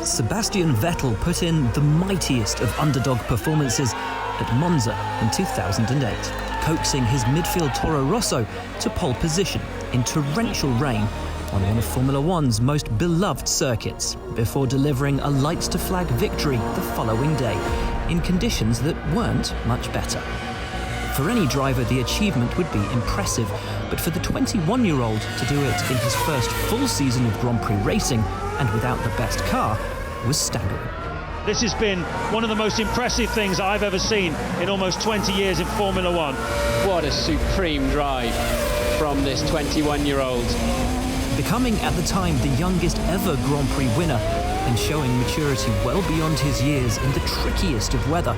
Sebastian Vettel put in the mightiest of underdog performances at Monza in 2008, coaxing his midfield Toro Rosso to pole position in torrential rain on one of Formula One's most beloved circuits, before delivering a lights-to-flag victory the following day in conditions that weren't much better. For any driver, the achievement would be impressive, but for the 21-year-old to do it in his first full season of Grand Prix racing and without the best car was staggering. This has been one of the most impressive things I've ever seen in almost 20 years in Formula One. What a supreme drive from this 21-year-old. Becoming at the time the youngest ever Grand Prix winner and showing maturity well beyond his years in the trickiest of weather.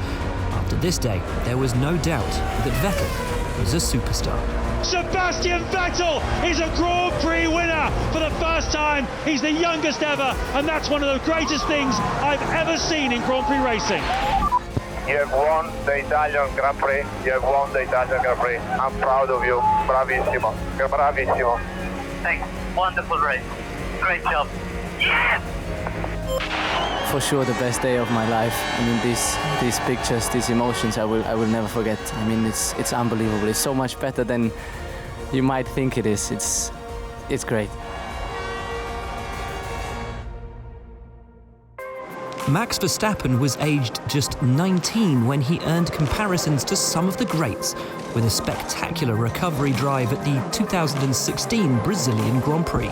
After this day, there was no doubt that Vettel was a superstar. Sebastian Vettel is a Grand Prix winner for the first time. He's the youngest ever, and that's one of the greatest things I've ever seen in Grand Prix racing. You have won the Italian Grand Prix. You have won the Italian Grand Prix. I'm proud of you. Bravissimo. Bravissimo. Thanks. Wonderful race. Great job. Yes! For sure the best day of my life. I mean, these pictures, these emotions, I will never forget. I mean, it's unbelievable. It's so much better than you might think it is. It's great. Max Verstappen was aged just 19 when he earned comparisons to some of the greats with a spectacular recovery drive at the 2016 Brazilian Grand Prix.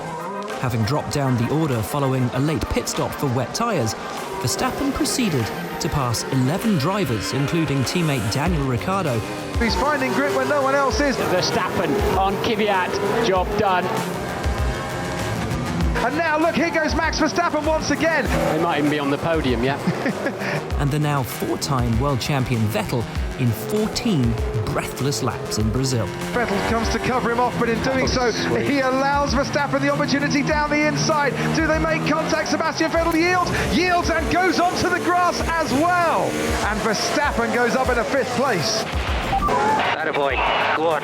Having dropped down the order following a late pit stop for wet tyres, Verstappen proceeded to pass 11 drivers, including teammate Daniel Ricciardo. He's finding grip when no one else is. Verstappen on Kvyat, job done. And now look, here goes Max Verstappen once again. They might even be on the podium, yeah. And the now four-time world champion Vettel in 14 breathless laps in Brazil. Vettel comes to cover him off, but in doing so, he allows Verstappen the opportunity down the inside. Do they make contact? Sebastian Vettel yields and goes onto the grass as well. And Verstappen goes up in a 5th place. Atta boy. Go on.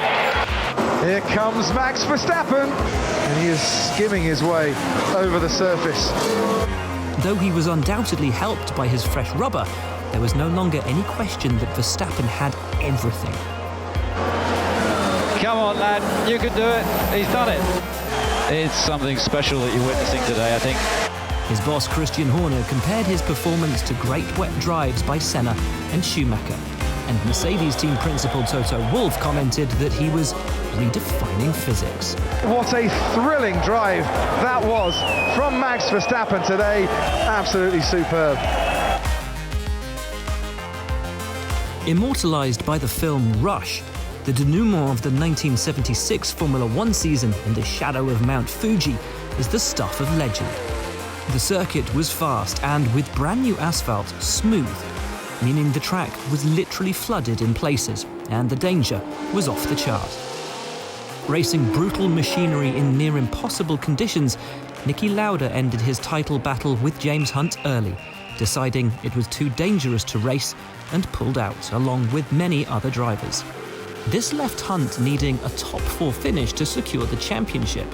Here comes Max Verstappen, and he is skimming his way over the surface. Though he was undoubtedly helped by his fresh rubber, there was no longer any question that Verstappen had everything. Come on, lad, you can do it. He's done it. It's something special that you're witnessing today, I think. His boss Christian Horner compared his performance to great wet drives by Senna and Schumacher. And Mercedes team principal Toto Wolff commented that he was redefining physics. What a thrilling drive that was from Max Verstappen today. Absolutely superb. Immortalised by the film Rush, the denouement of the 1976 Formula One season in the shadow of Mount Fuji is the stuff of legend. The circuit was fast and, with brand new asphalt, smooth, meaning the track was literally flooded in places and the danger was off the chart. Racing brutal machinery in near impossible conditions, Niki Lauda ended his title battle with James Hunt early, deciding it was too dangerous to race and pulled out, along with many other drivers. This left Hunt needing a top 4 finish to secure the championship.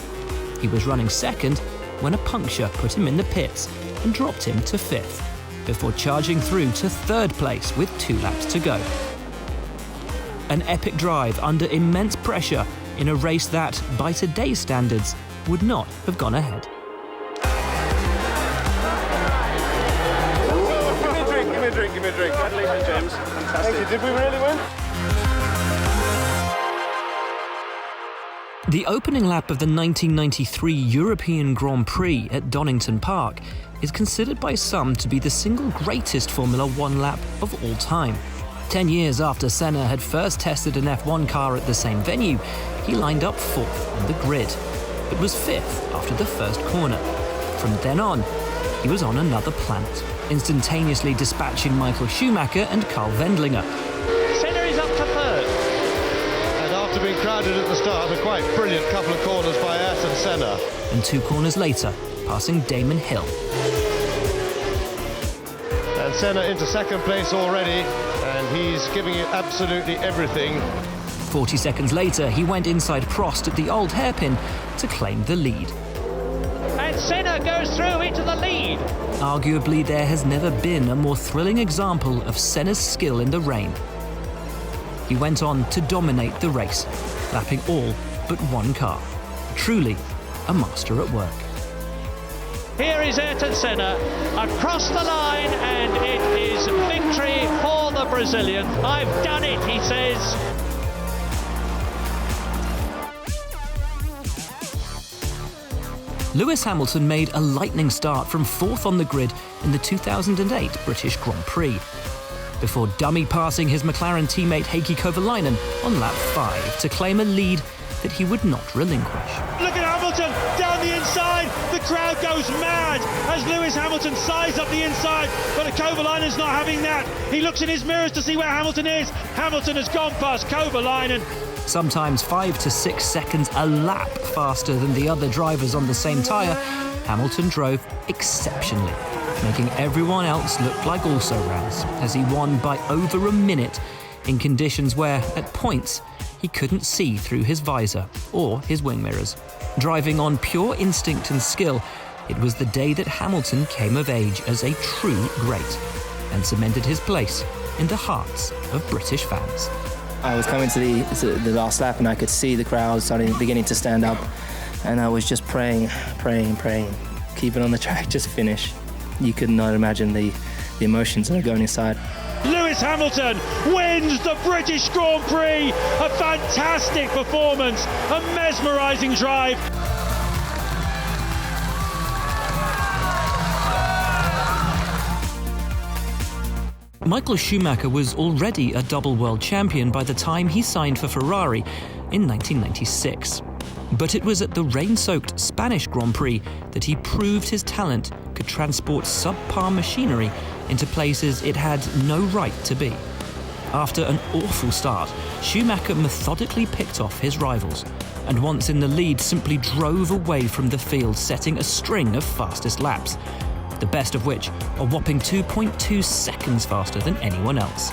He was running second when a puncture put him in the pits and dropped him to 5th, before charging through to 3rd place with 2 laps to go. An epic drive under immense pressure in a race that, by today's standards, would not have gone ahead. Give me a drink. Congratulations, James. Fantastic. Thank you. Did we really win? The opening lap of the 1993 European Grand Prix at Donington Park is considered by some to be the single greatest Formula One lap of all time. 10 years after Senna had first tested an F1 car at the same venue, he lined up 4th on the grid, but was 5th after the first corner. From then on, he was on another planet, instantaneously dispatching Michael Schumacher and Carl Wendlinger. Senna is up to 3rd. And after being crowded at the start, a quite brilliant couple of corners by Ayrton Senna. And 2 corners later, passing Damon Hill. And Senna into 2nd place already, and he's giving it absolutely everything. 40 seconds later, he went inside Prost at the old hairpin to claim the lead. And it. Senna goes through into the lead. Arguably, there has never been a more thrilling example of Senna's skill in the rain. He went on to dominate the race, lapping all but one car. Truly a master at work. Here is Ayrton Senna across the line, and it is victory for the Brazilian. I've done it, he says. Lewis Hamilton made a lightning start from fourth on the grid in the 2008 British Grand Prix, before dummy passing his McLaren teammate Heikki Kovalainen on lap 5 to claim a lead that he would not relinquish. Look at Hamilton down the inside. The crowd goes mad as Lewis Hamilton sides up the inside, but Kovalainen's not having that. He looks in his mirrors to see where Hamilton is. Hamilton has gone past Kovalainen. Sometimes 5 to 6 seconds a lap faster than the other drivers on the same tyre, Hamilton drove exceptionally, making everyone else look like also-rans as he won by over a minute in conditions where, at points, he couldn't see through his visor or his wing mirrors. Driving on pure instinct and skill, it was the day that Hamilton came of age as a true great and cemented his place in the hearts of British fans. I was coming to the last lap and I could see the crowd beginning to stand up, and I was just praying, keep it on the track, just finish. You could not imagine the emotions that are going inside. Lewis Hamilton wins the British Grand Prix. A fantastic performance, a mesmerising drive. Michael Schumacher was already a double world champion by the time he signed for Ferrari in 1996. But it was at the rain-soaked Spanish Grand Prix that he proved his talent could transport subpar machinery into places it had no right to be. After an awful start, Schumacher methodically picked off his rivals, and once in the lead simply drove away from the field, setting a string of fastest laps, the best of which a whopping 2.2 seconds faster than anyone else.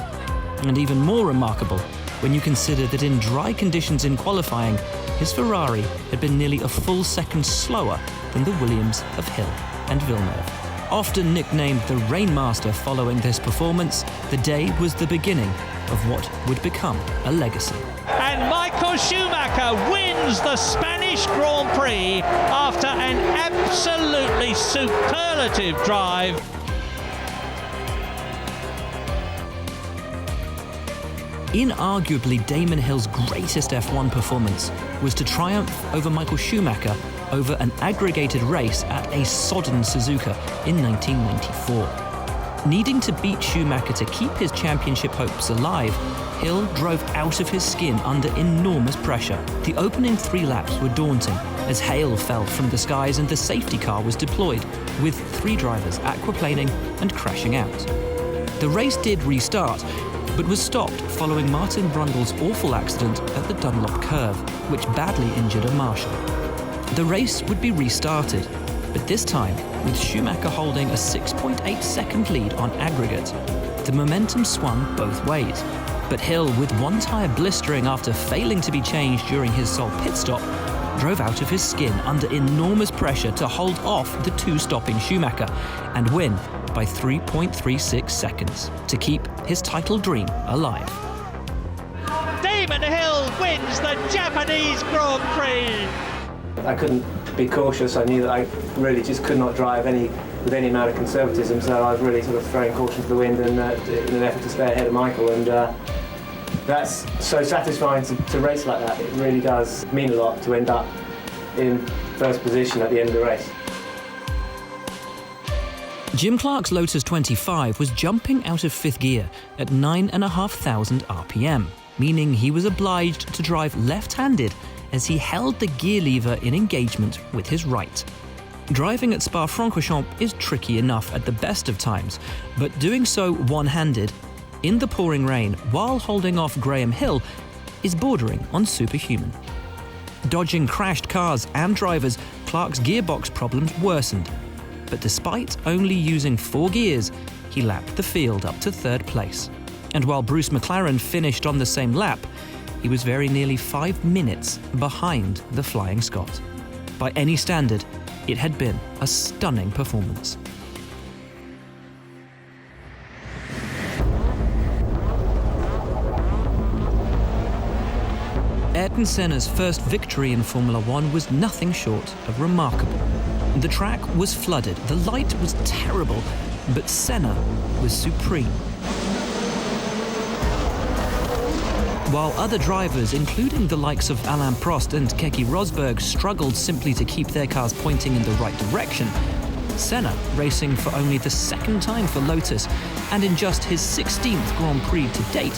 And even more remarkable when you consider that in dry conditions in qualifying, his Ferrari had been nearly a full second slower than the Williams of Hill and Villeneuve. Often nicknamed the Rainmaster following this performance, the day was the beginning of what would become a legacy. And Michael Schumacher wins the Spanish Grand Prix after an absolutely superlative drive. Inarguably, Damon Hill's greatest F1 performance was to triumph over Michael Schumacher over an aggregated race at a sodden Suzuka in 1994. Needing to beat Schumacher to keep his championship hopes alive, Hill drove out of his skin under enormous pressure. The opening 3 laps were daunting as hail fell from the skies and the safety car was deployed, with 3 drivers aquaplaning and crashing out. The race did restart, but was stopped following Martin Brundle's awful accident at the Dunlop curve, which badly injured a marshal. The race would be restarted, but this time with Schumacher holding a 6.8 second lead on aggregate. The momentum swung both ways, but Hill, with one tyre blistering after failing to be changed during his sole pit stop, drove out of his skin under enormous pressure to hold off the 2-stopping Schumacher and win by 3.36 seconds to keep his title dream alive. Damon Hill wins the Japanese Grand Prix. I couldn't be cautious. I knew that I really just could not drive with any amount of conservatism, so I was really sort of throwing caution to the wind and in an effort to stay ahead of Michael, and that's so satisfying to race like that. It really does mean a lot to end up in first position at the end of the race. Jim Clark's Lotus 25 was jumping out of 5th gear at 9,500 RPM, meaning he was obliged to drive left-handed as he held the gear lever in engagement with his right. Driving at Spa-Francorchamps is tricky enough at the best of times, but doing so one-handed, in the pouring rain, while holding off Graham Hill, is bordering on superhuman. Dodging crashed cars and drivers, Clark's gearbox problems worsened, but despite only using 4 gears, he lapped the field up to 3rd place. And while Bruce McLaren finished on the same lap, he was very nearly 5 minutes behind the Flying Scot. By any standard, It had been a stunning performance. Ayrton Senna's first victory in Formula One was nothing short of remarkable. The track was flooded, the light was terrible, but Senna was supreme. While other drivers, including the likes of Alain Prost and Keke Rosberg, struggled simply to keep their cars pointing in the right direction, Senna, racing for only the second time for Lotus and in just his 16th Grand Prix to date,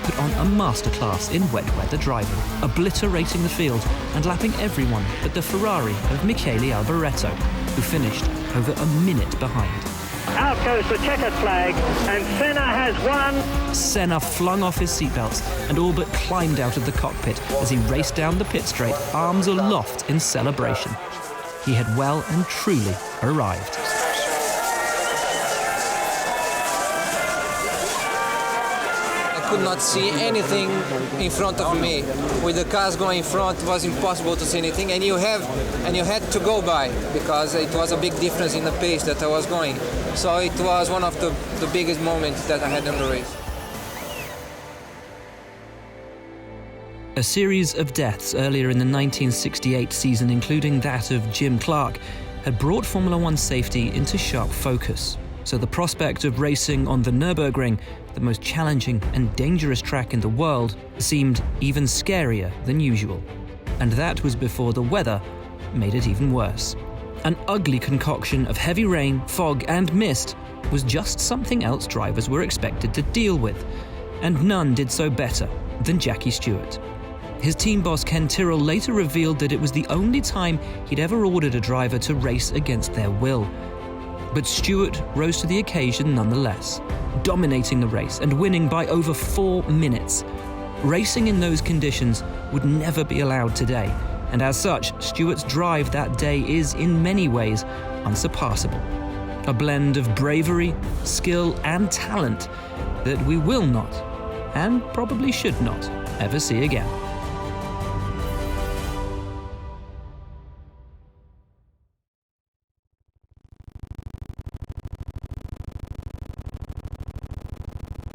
put on a masterclass in wet weather driving, obliterating the field and lapping everyone but the Ferrari of Michele Alboreto, who finished over a minute behind. Out goes the checkered flag, and Senna has won. Senna flung off his seatbelts and all but climbed out of the cockpit as he raced down the pit straight, arms aloft in celebration. He had well and truly arrived. I could not see anything in front of me. With the cars going in front, it was impossible to see anything, and you had to go by because it was a big difference in the pace that I was going. So it was one of the biggest moments that I had in the race. A series of deaths earlier in the 1968 season, including that of Jim Clark, had brought Formula One safety into sharp focus. So the prospect of racing on the Nürburgring, the most challenging and dangerous track in the world, seemed even scarier than usual. And that was before the weather made it even worse. An ugly concoction of heavy rain, fog and mist was just something else drivers were expected to deal with, and none did so better than Jackie Stewart. His team boss Ken Tyrrell later revealed that it was the only time he'd ever ordered a driver to race against their will. But Stewart rose to the occasion nonetheless, dominating the race and winning by over 4 minutes. Racing in those conditions would never be allowed today, and as such, Stewart's drive that day is in many ways unsurpassable. A blend of bravery, skill and talent that we will not, and probably should not, ever see again.